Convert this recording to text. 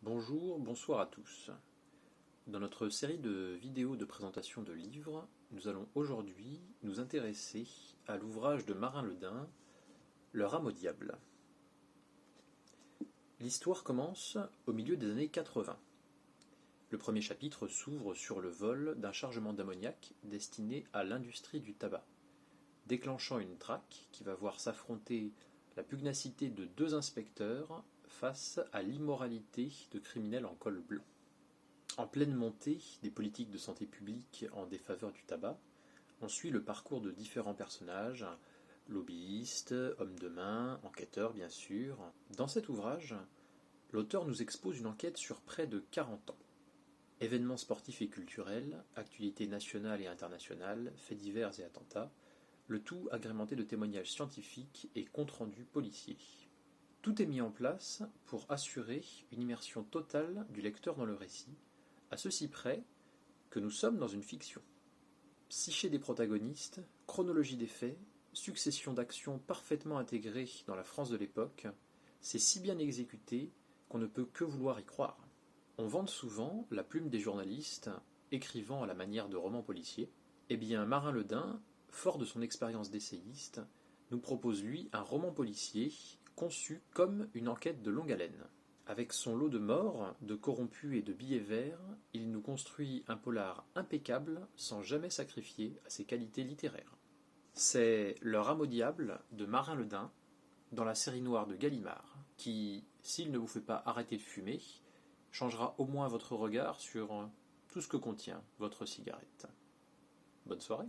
Bonjour, bonsoir à tous. Dans notre série de vidéos de présentation de livres, nous allons aujourd'hui nous intéresser à l'ouvrage de Marin Le Dain, Le Rame au diable. L'histoire commence au milieu des années 80. Le premier chapitre s'ouvre sur le vol d'un chargement d'ammoniac destiné à l'industrie du tabac, déclenchant une traque qui va voir s'affronter la pugnacité de deux inspecteurs face à l'immoralité de criminels en col blanc. En pleine montée des politiques de santé publique en défaveur du tabac, on suit le parcours de différents personnages, lobbyistes, hommes de main, enquêteurs bien sûr. Dans cet ouvrage, l'auteur nous expose une enquête sur près de 40 ans. Événements sportifs et culturels, actualités nationales et internationales, faits divers et attentats, le tout agrémenté de témoignages scientifiques et comptes-rendus policiers. Tout est mis en place pour assurer une immersion totale du lecteur dans le récit, à ceci près que nous sommes dans une fiction. Psyché des protagonistes, chronologie des faits, succession d'actions parfaitement intégrées dans la France de l'époque, c'est si bien exécuté qu'on ne peut que vouloir y croire. On vante souvent la plume des journalistes, écrivant à la manière de romans policiers. Eh bien, Marin Le Dain, fort de son expérience d'essayiste, nous propose lui un roman policier conçu comme une enquête de longue haleine. Avec son lot de morts, de corrompus et de billets verts, il nous construit un polar impeccable sans jamais sacrifier à ses qualités littéraires. C'est Le Rame au diable de Marin Le Dain dans la série noire de Gallimard, qui, s'il ne vous fait pas arrêter de fumer, changera au moins votre regard sur tout ce que contient votre cigarette. Bonne soirée.